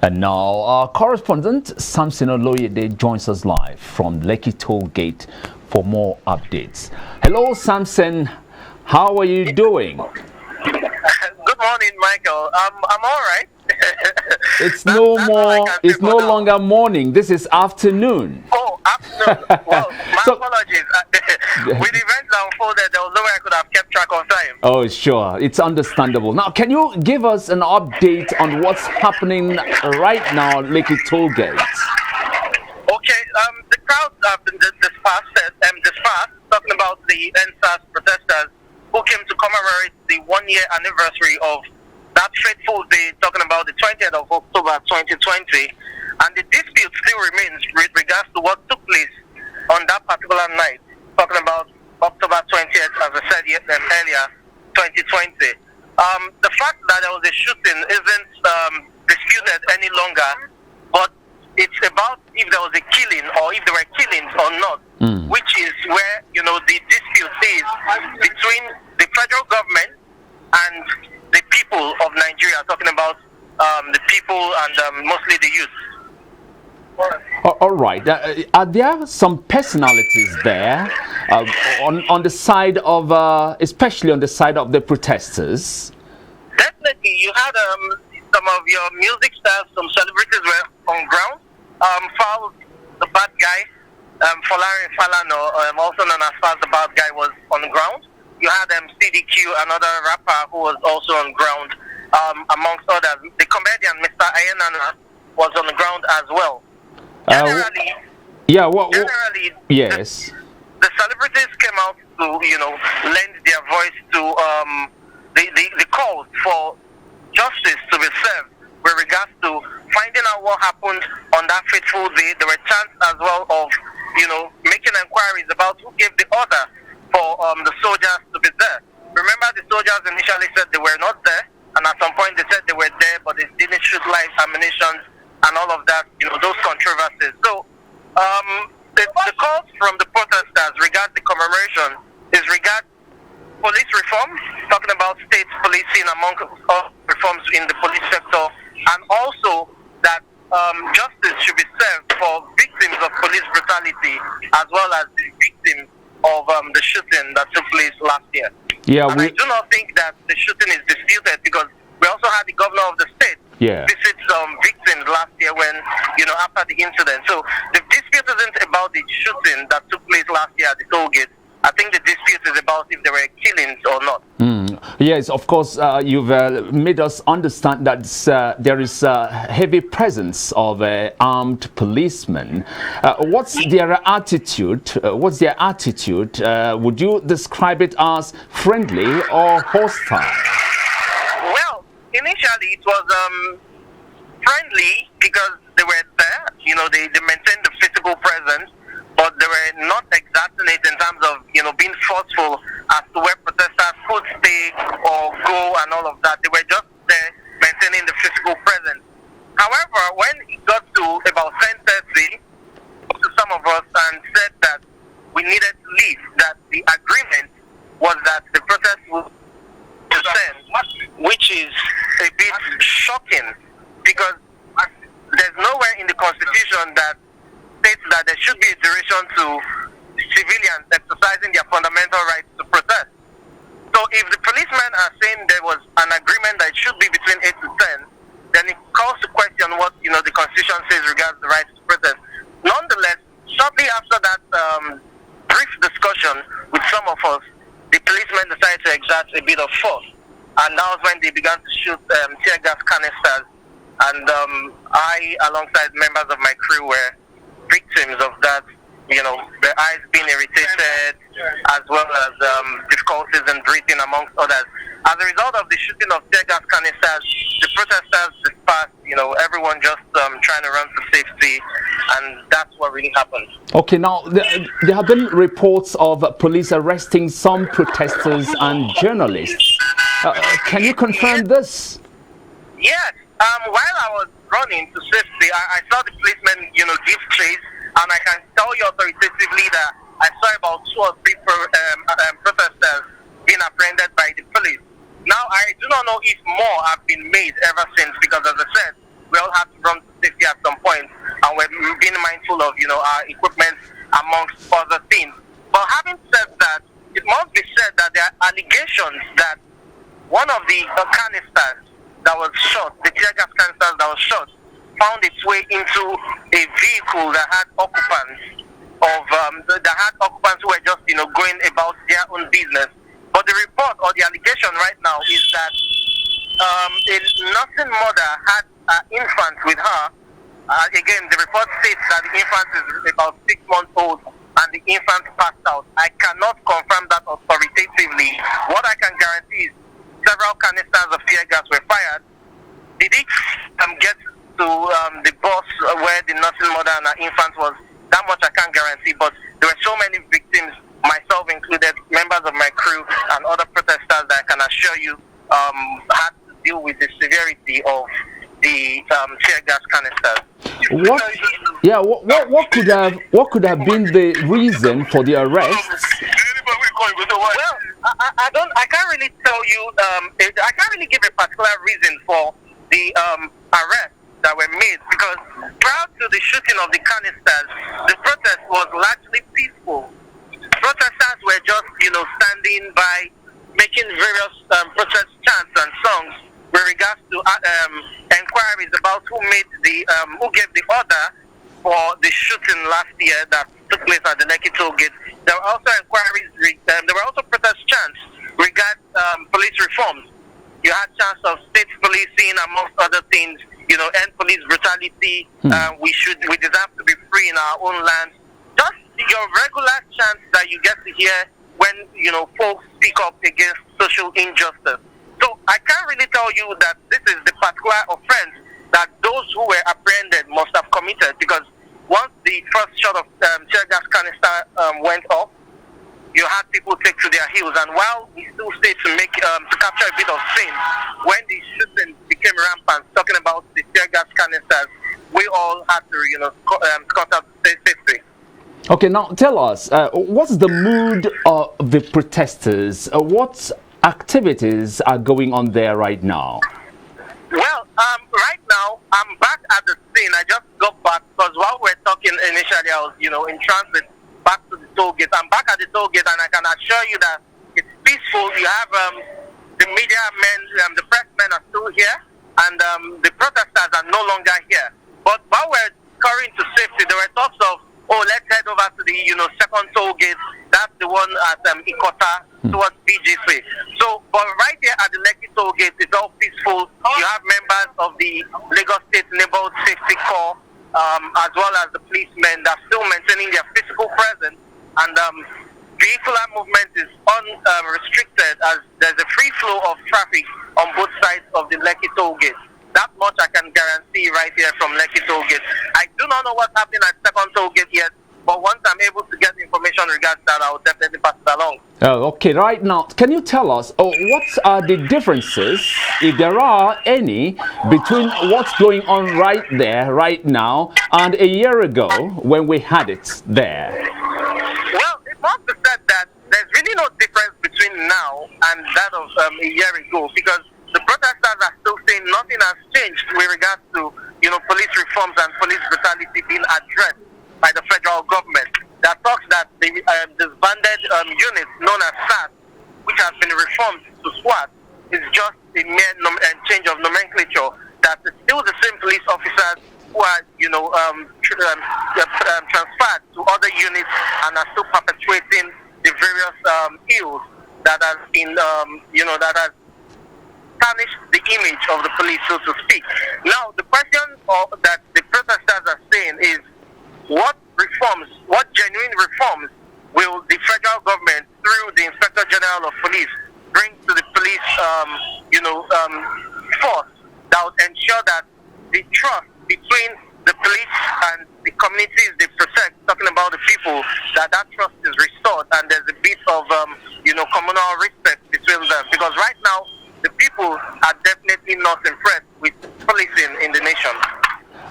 And now our correspondent Samson Oloyede joins us live from Lekki Toll Gate for more updates. Hello Samson, how are you doing? Good morning, Michael. I'm all right. It's it's no longer morning. This is afternoon. Oh, afternoon. Well, my apologies. With events that unfolded, there was no way I could have kept track of time. Oh, sure. It's understandable. Now, can you give us an update on what's happening right now at Lekki Toll Gate? Okay. The crowds have been dispersed, talking about the NSAS protesters who came to commemorate the 1-year anniversary of that fateful day, talking about the 20th of October 2020, and the dispute still remains with regards to what took place on that particular night, talking about October 20th, as I said earlier, 2020. The fact that there was a shooting isn't disputed any longer, but it's about if there was a killing or if there were killings or not, which is where, the dispute is between the federal government and the people of Nigeria, talking about the people and mostly the youth. All right. Are there some personalities there on the side of, especially on the side of the protesters? Definitely. You had some of your music stars, some celebrities were on ground. Fal, the bad guy, Folari Falano, also known as Fal, the bad guy, was on the ground. You had CDQ, another rapper who was also on ground, amongst others. The comedian, Mr. Ayenana, was on the ground as well. Generally, yes. The celebrities came out to, lend their voice to the calls for justice to be served with regards to finding out what happened on that fateful day. There were chants as well of, making inquiries about who gave the order for the soldiers to be there. Remember, the soldiers initially said they were not there, and at some point they said they were there, but they didn't shoot live ammunition and all of that, those controversies. So, the calls from the protesters regarding the commemoration is regarding police reform, talking about state policing among all reforms in the police sector, and also that justice should be served for victims of police brutality as well as the victims of the shooting that took place last year. I do not think that the shooting is disputed, because we also had the governor of the state visit some victims last year when, after the incident. So the dispute isn't about the shooting that took place last year at the toll gate. I think the dispute is about if there were killings or not. Yes, of course, you've made us understand that there is a heavy presence of armed policemen. What's their attitude? Would you describe it as friendly or hostile? Well, initially it was friendly because they were there. They maintained the physical presence, but they were not exasperate in terms of, being forceful as to where protesters could stay or go and all of that. They were just there maintaining the physical presence. However, when it got to about 10:30, to some of us and said that we needed to leave, that the agreement was that the protest would descend, which is a bit shocking, because there's nowhere in the Constitution that states that there should be a duration to civilians exercising their fundamental rights to protest. So if the policemen are saying there was an agreement that it should be between 8 to 10, then it calls to question what the Constitution says regards the rights to protest. Nonetheless, shortly after that brief discussion with some of us, the policemen decided to exert a bit of force, and that was when they began to shoot tear gas canisters, and I, alongside members of my crew, were victims of that. The eyes being irritated, as well as difficulties in breathing, amongst others. As a result of the shooting of tear gas canisters, the protesters dispersed. Everyone just trying to run to safety, and that's what really happened. Okay, now there have been reports of police arresting some protesters and journalists. Can you confirm this? Yes. While I was running to safety, I saw the policemen, give chase. And I can tell you authoritatively that I saw about 2 or 3 protesters being apprehended by the police. Now, I do not know if more have been made ever since, because as I said, we all have to run to safety at some point, and we're being mindful of, our equipment amongst other things. But having said that, it must be said that there are allegations that one of the canisters that was shot, the tear gas canisters that was shot, found its way into a vehicle that had occupants who were just, going about their own business. But the report or the allegation right now is that a nursing mother had an infant with her. Again, the report states that the infant is about 6 months old and the infant passed out. I cannot confirm that authoritatively. What I can guarantee is several canisters of tear gas were fired. Did it get to the bus where the nursing mother and her infant was? That much I can't guarantee, but there were so many victims, myself included, members of my crew and other protesters, that I can assure you had to deal with the severity of the tear gas canisters. What could have been the reason for the arrests? Well, I can't really tell you. I can't really give a particular reason for the arrests that were made, because prior to the shooting of the canisters, the protest was largely peaceful. Protesters were just, standing by, making various protest chants and songs with regards to inquiries about who gave the order for the shooting last year that took place at the Lekki toll gate. There were also inquiries. There were also protest chants regarding police reforms. You had chants of state policing, amongst other things. End police brutality. We deserve to be free in our own land. Just your regular chants that you get to hear when folks speak up against social injustice. So I can't really tell you that this is the particular offense that those who were apprehended must have committed, because once the first shot of tear gas canister went off, you had people take to their heels, and while we still stayed to capture a bit of scene, when the shooting became rampant, talking about the tear gas canisters, we all had to, contact safety. Okay, now tell us, what's the mood of the protesters? What activities are going on there right now? Well, right now, I'm back at the scene. I just got back, because while we're talking initially, I was, in transit back to the toll gate. I'm back at the toll gate, and I can assure you that it's peaceful. You have the media men, the press men are still here, and the protesters are no longer here. But while we're scurrying to safety, there were talks of, let's head over to the second toll gate. That's the one at Ikota towards BGC. So, but right here at the Lekki toll gate, it's all peaceful. You have members of the Lagos State Neighborhood Safety Corps, as well as the policemen that are still maintaining their physical presence, and vehicular movement is unrestricted, as there's a free flow of traffic on both sides of the Lekki toll gate. That much I can guarantee right here from Lekki toll gate. I do not know what's happening at second toll gate yet, but once I'm able to get information regards that, I will definitely pass it along. Okay, right now, can you tell us what are the differences, if there are any, between what's going on right there, right now, and a year ago when we had it there? Well, it must be said that there's really no difference between now and that of a year ago, because the protesters are still saying nothing has changed with regards to, police reforms and police brutality being addressed by the federal government. There are talks that the disbanded unit known as SAS, which has been reformed to SWAT, is just a mere change of nomenclature. That it's still the same police officers who are, transferred to other units and are still perpetuating the various ills that has been, that has tarnished the image of the police, so to speak. Now, the question that the protesters are saying is, what genuine reforms will the federal government, through the Inspector General of Police, bring to the police, force that would ensure that the trust between the police and the communities they protect, talking about the people, that trust is restored and there's a bit of, communal respect between them. Because right now, the people are definitely not impressed with policing in the nation.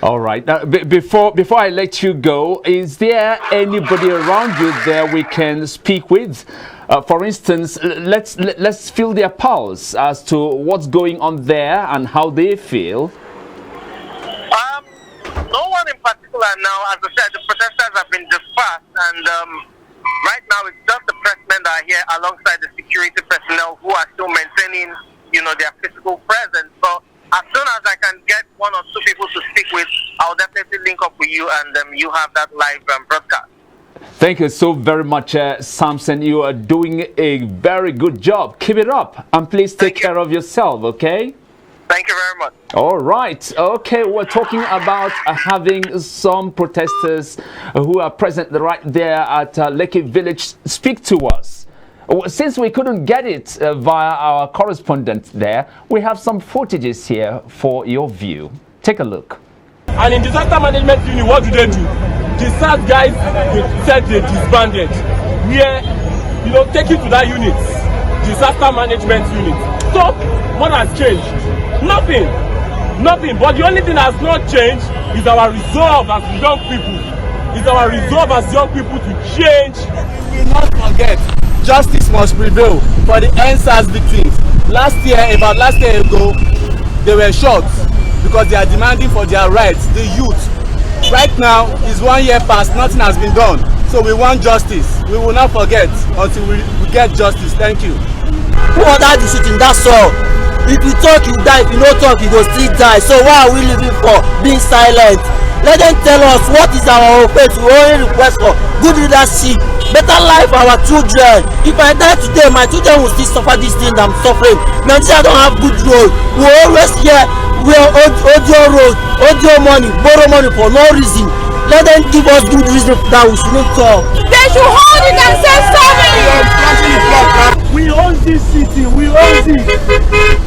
All right. Before I let you go, is there anybody around you there we can speak with? For instance, let's feel their pulse as to what's going on there and how they feel. particular now, as I said, the protesters have been dispersed, and right now it's just the pressmen that are here alongside the security personnel who are still maintaining, their physical presence. So as soon as I can get one or two people to speak with, I'll definitely link up with you, and you have that live broadcast. Thank you so very much, Samson. You are doing a very good job. Keep it up, and please take care of yourself, okay? Thank you very much. All right. Okay, we're talking about having some protesters who are present right there at Lekki Village speak to us. Since we couldn't get it via our correspondent there, we have some footages here for your view. Take a look. And in disaster management unit, what do? The SARS guys said they disbanded. Take you to that unit, disaster management unit. So, what has changed? Nothing. But the only thing that has not changed is our resolve as young people. It's our resolve as young people to change. We will not forget, justice must prevail for the NSAS victims. Last year ago, they were shot because they are demanding for their rights, the youth. Right now, it's 1 year past, nothing has been done. So we want justice. We will not forget until we get justice. Thank you. Who ordered the shooting? That's all. If you talk, you die. If you don't talk, you go still die. So why are we living for being silent? Let them tell us what is our offense. We only request for good leadership, better life for our children. If I die today, my children will still suffer this thing I'm suffering. Nigeria don't have good road. We always hear we are audio road, audio money, borrow money for no reason. Let them give us good reason that we shouldn't talk. They should hold it and say sorry. We own this city. We own this.